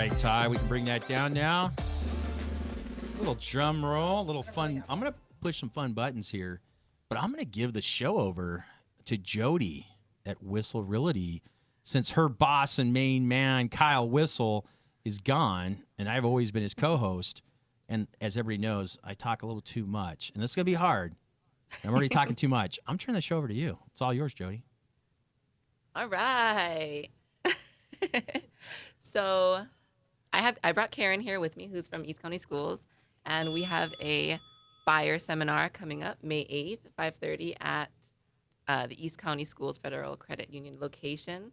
right, Ty, we can bring that down now. Little drum roll, little fun. I'm going to push some fun buttons here, but I'm going to give the show over to Jodi at Whissel Realty since her boss and main man, Kyle Whissel, is gone, and I've always been his co-host. And as everybody knows, I talk a little too much, and this is going to be hard. I'm already talking too much. I'm turning the show over to you. It's all yours, Jodi. All right. So I brought Karen here with me, who's from East County Schools, and we have a buyer seminar coming up May 8th, 5:30 at the East County Schools Federal Credit Union location.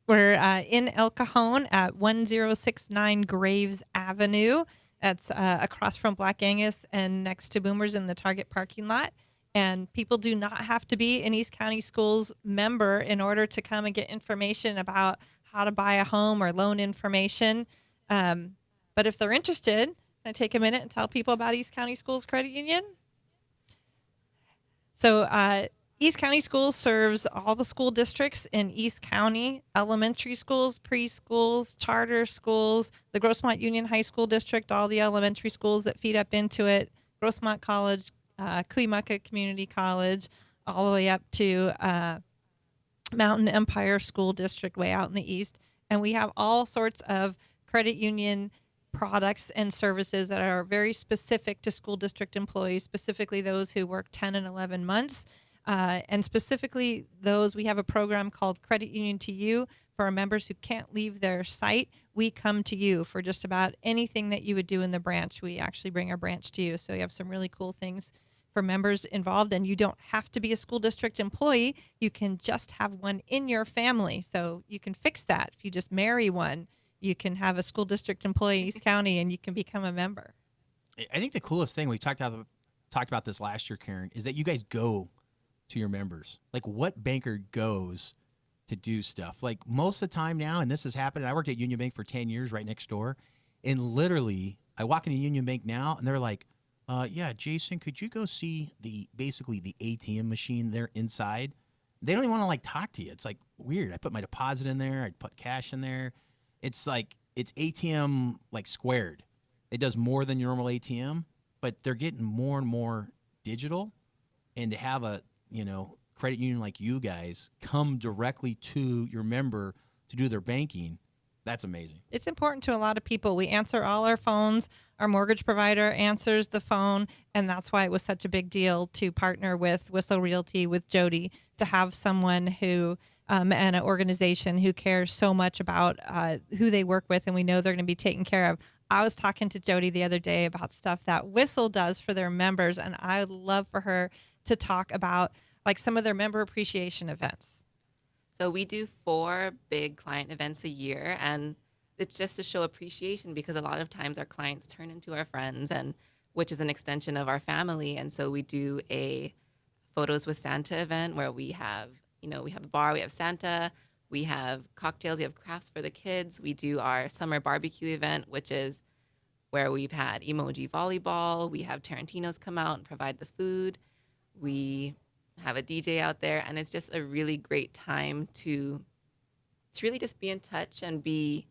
We're in El Cajon at 1069 Graves Avenue. That's across from Black Angus and next to Boomers in the Target parking lot. And people do not have to be an East County Schools member in order to come and get information about how to buy a home or loan information. But if they're interested, can I take a minute and tell people about East County Schools Credit Union? So East County Schools serves all the school districts in East County, elementary schools, preschools, charter schools, the Grossmont Union High School District, all the elementary schools that feed up into it, Grossmont College, Cuyamaca Community College, all the way up to Mountain Empire School District way out in the east. And we have all sorts of credit union products and services that are very specific to school district employees, specifically those who work 10 and 11 months. And specifically those, we have a program called Credit Union to You for our members who can't leave their site. We come to you for just about anything that you would do in the branch. We actually bring our branch to you. So you have some really cool things for members involved, and you don't have to be a school district employee. You can just have one in your family. So you can fix that. If you just marry one, you can have a school district employee in East County and you can become a member. I think the coolest thing we talked about this last year, Karen, is that you guys go to your members. Like, what banker goes to do stuff? Like, most of the time now, and this has happened, I worked at Union Bank for 10 years right next door, and literally I walk into Union Bank now and they're like, yeah, Jason, could you go see basically the ATM machine there inside? They don't even want to talk to you. It's weird. I put my deposit in there. I put cash in there. It's it's ATM squared. It does more than your normal ATM, but they're getting more and more digital. And to have a credit union like you guys come directly to your member to do their banking, that's amazing. It's important to a lot of people. We answer all our phones. Our mortgage provider answers the phone, and that's why it was such a big deal to partner with Whissel Realty, with Jodi, to have someone who and an organization who cares so much about who they work with, and we know they're going to be taken care of. I was talking to Jodi the other day about stuff that Whissel does for their members, and I would love for her to talk about some of their member appreciation events. So we do 4 big client events a year, and it's just to show appreciation because a lot of times our clients turn into our friends, and which is an extension of our family. And so we do a Photos with Santa event where we have a bar, we have Santa, we have cocktails, we have crafts for the kids. We do our summer barbecue event, which is where we've had emoji volleyball. We have Tarantinos come out and provide the food. We have a DJ out there, and it's just a really great time to really just be in touch and be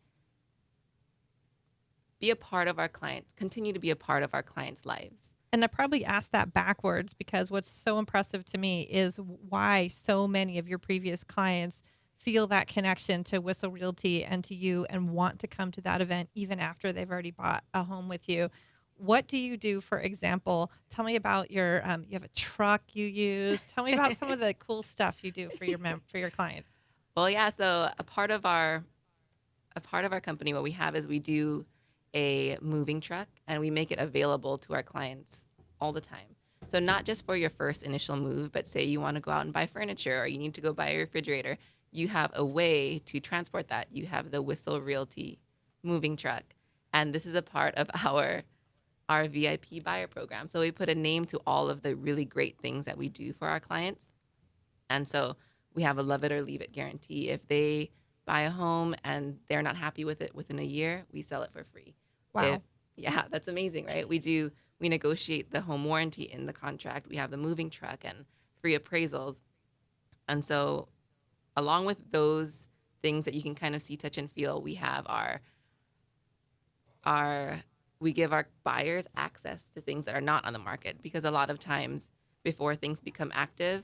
a part of our clients, continue to be a part of our clients' lives. And I probably asked that backwards because what's so impressive to me is why so many of your previous clients feel that connection to Whissel Realty and to you and want to come to that event even after they've already bought a home with you. What do you do, for example? Tell me about your, you have a truck you use. Tell me about some of the cool stuff you do for your clients. Well, yeah, so a part of our company, what we have is we do a moving truck, and we make it available to our clients all the time. So not just for your first initial move, but say you want to go out and buy furniture or you need to go buy a refrigerator, you have a way to transport that. You have the Whissel Realty moving truck. And this is a part of our VIP buyer program. So we put a name to all of the really great things that we do for our clients. And so we have a love it or leave it guarantee. If they buy a home and they're not happy with it within a year, we sell it for free. Wow. Yeah, that's amazing, right? We negotiate the home warranty in the contract. We have the moving truck and free appraisals. And so along with those things that you can kind of see, touch, and feel. We have we give our buyers access to things that are not on the market, because a lot of times before things become active,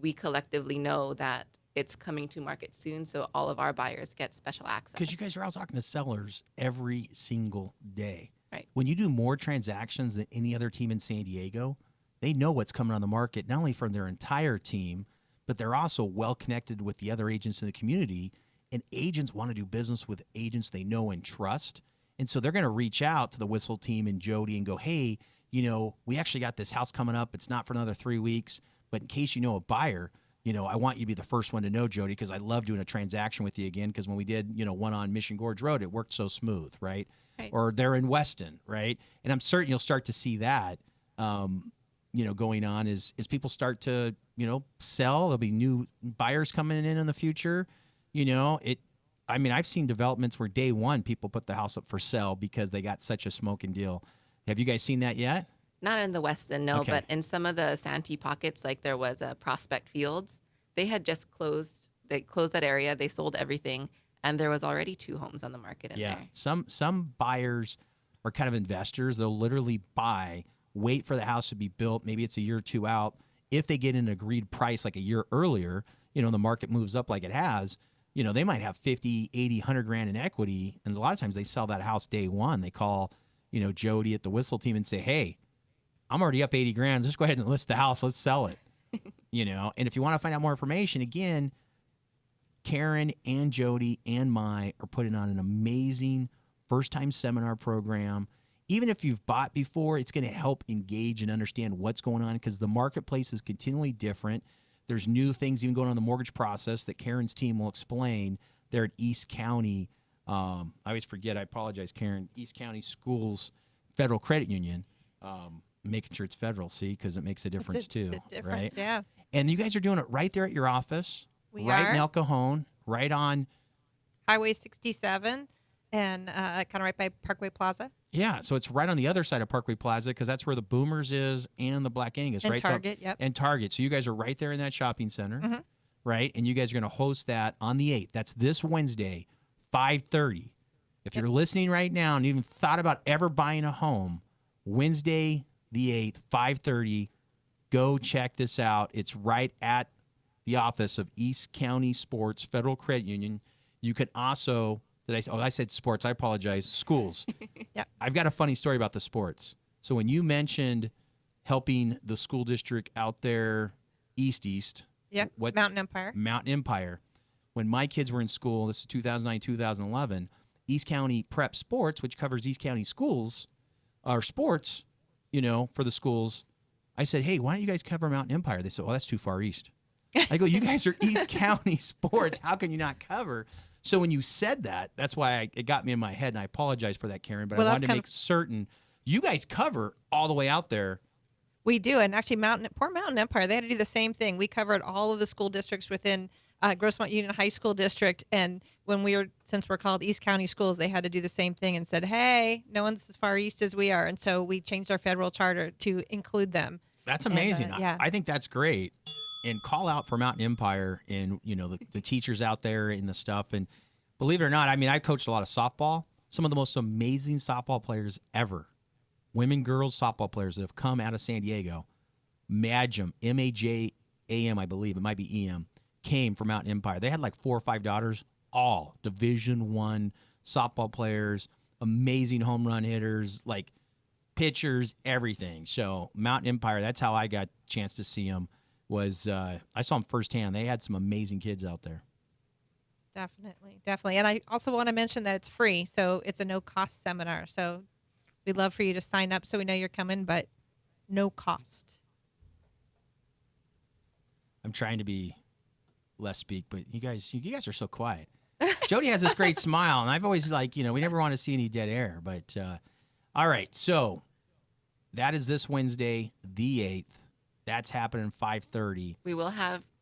we collectively know that it's coming to market soon. So all of our buyers get special access. Because you guys are out talking to sellers every single day. Right. When you do more transactions than any other team in San Diego, they know what's coming on the market, not only from their entire team, but they're also well connected with the other agents in the community. And agents want to do business with agents they know and trust. And so they're going to reach out to the Whissel team and Jodi and go, hey, we actually got this house coming up. It's not for another 3 weeks. But in case you know a buyer, I want you to be the first one to know, Jodi, because I love doing a transaction with you again. Because when we did, one on Mission Gorge Road, it worked so smooth, right? Or they're in Weston, right? And I'm certain you'll start to see that, going on as people start to, sell. There'll be new buyers coming in the future. I've seen developments where day one people put the house up for sale because they got such a smoking deal. Have you guys seen that yet? Not in the Weston, no, Okay. but in some of the Santee pockets, like there was a Prospect Fields, they had just closed. They closed that area. They sold everything, and there was already 2 homes on the market in there. Some buyers are kind of investors. They'll literally buy, wait for the house to be built. Maybe it's a year or 2 out. If they get an agreed price like a year earlier, the market moves up like it has, they might have 50, 80, 100 grand in equity. And a lot of times they sell that house day one. They call, Jodi at the Whissel team and say, hey, I'm already up 80 grand. Just go ahead and list the house. Let's sell it. And if you want to find out more information, again, Karen and Jodi and I are putting on an amazing first-time seminar program. Even if you've bought before, it's going to help engage and understand what's going on, because the marketplace is continually different. There's new things even going on in the mortgage process that Karen's team will explain. They're at East County. I always forget. I apologize, Karen. East County Schools Federal Credit Union. Making sure it's federal, see, because it makes a difference too, it's a difference, right? yeah. And you guys are doing it right there at your office, We right are. in El Cajon, right on. Highway 67 and kind of right by Parkway Plaza. Yeah, so it's right on the other side of Parkway Plaza, because that's where the Boomers is and the Black Angus, And right? Target, so, yep. And Target. So you guys are right there in that shopping center, Mm-hmm. right? And you guys are going to host that on the 8th. That's this Wednesday, 5:30. If you're listening right now and even thought about ever buying a home, Wednesday the 8th, 5:30, go check this out. It's right at the office of East County Sports Federal Credit Union. You can also, I said sports, I apologize, schools. Yep. I've got a funny story about the sports. So when you mentioned helping the school district out there, East, Yep. what Mountain Empire. Mountain Empire, when my kids were in school, this is 2009, 2011, East County Prep Sports, which covers East County schools, or sports, for the schools, I said, hey, why don't you guys cover Mountain Empire? They said, oh, that's too far east. I go, you guys are East County Sports. How can you not cover? So when you said that, that's why it got me in my head, and I apologize for that, Karen, but Well, I that's wanted to make certain you guys cover all the way out there. We do, and actually, poor Mountain Empire, they had to do the same thing. We covered all of the school districts within Grossmont Union High School District, and since we're called East County Schools, they had to do the same thing and said, hey, no one's as far east as we are, and so we changed our federal charter to include them. That's And, amazing. yeah. I think that's great. And call out for Mountain Empire and, the teachers out there and the stuff. And believe it or not, I coached a lot of softball. Some of the most amazing softball players ever, women, girls, softball players that have come out of San Diego, Majam, M-A-J-A-M, I believe, it might be E-M, came from Mountain Empire. They had like 4 or 5 daughters, all Division I softball players, amazing home run hitters, like pitchers, everything. So Mountain Empire, that's how I got a chance to see them. I saw them firsthand. They had some amazing kids out there. Definitely. And I also want to mention that it's free, so it's a no-cost seminar. So we'd love for you to sign up so we know you're coming, but no cost. I'm trying to be less speak, but you guys are so quiet. Jodi has this great smile, and I've always we never want to see any dead air. But all right, so that is this Wednesday, the 8th. That's happening 5:30.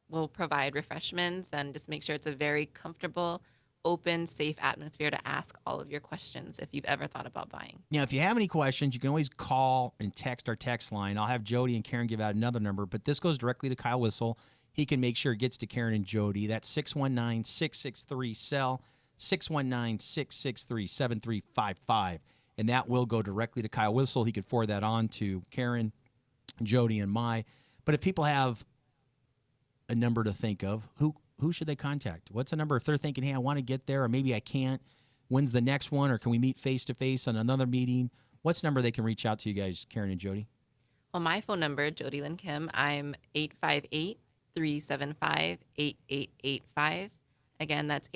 We'll provide refreshments and just make sure it's a very comfortable, open, safe atmosphere to ask all of your questions if you've ever thought about buying. Now, if you have any questions, you can always call and text our text line. I'll have Jodi and Karen give out another number, but this goes directly to Kyle Whissel. he can make sure it gets to Karen and Jodi. That's 619-663-SELL, 619-663-7355. And that will go directly to Kyle Whissel. He could forward that on to Karen, Jodi, and Mai. But if people have a number to think of, who should they contact? What's a number if they're thinking, hey, I want to get there, or maybe I can't? When's the next one, or can we meet face-to-face on another meeting? What's the number they can reach out to you guys, Karen and Jodi? Well, my phone number, Jodilynn Kim, I'm 858-375-8885. Again, that's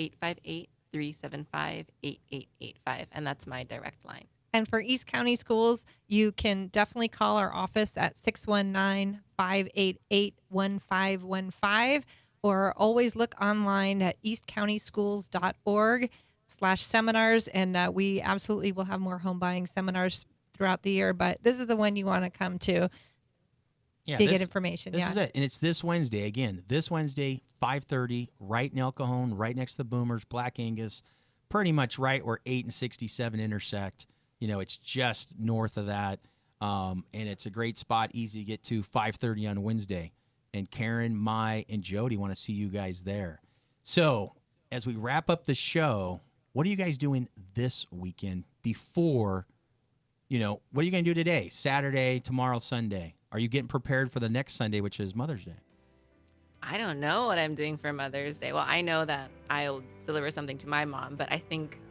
858-375-8885, and that's my direct line. And for East County schools, you can definitely call our office at 619-588-1515, or always look online at eastcountyschools.org/seminars. And we absolutely will have more home buying seminars throughout the year, but this is the one you want to come to get information. This is it. And it's this Wednesday. Again, this Wednesday, 5:30, right in El Cajon, right next to the Boomers, Black Angus, pretty much right where 8 and 67 intersect. You know, it's just north of that. And it's a great spot, easy to get to, 5:30 on Wednesday. And Karen, Mai, and Jodi want to see you guys there. So as we wrap up the show, what are you guys doing this weekend before, what are you going to do today, Saturday, tomorrow, Sunday? Are you getting prepared for the next Sunday, which is Mother's Day? I don't know what I'm doing for Mother's Day. Well, I know that I'll deliver something to my mom, but I think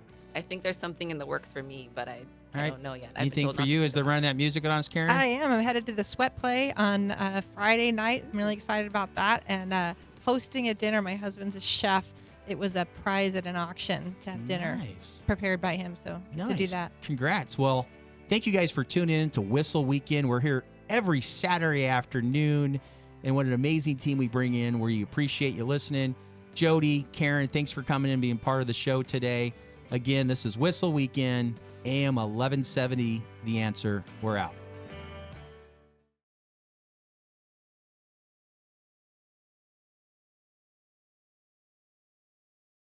there's something in the works for me, but I don't know yet. Anything for you as they're running that music on us, Karen? I am. I'm headed to the Sweat Play on Friday night. I'm really excited about that. And hosting a dinner. My husband's a chef. It was a prize at an auction to have dinner prepared by him. So to do that. Congrats. Well, thank you guys for tuning in to Whissel Weekend. We're here every Saturday afternoon. And what an amazing team we bring in. We appreciate you listening. Jodi, Karen, thanks for coming in and being part of the show today. Again, this is Whissel Weekend, AM 1170, The Answer. We're out.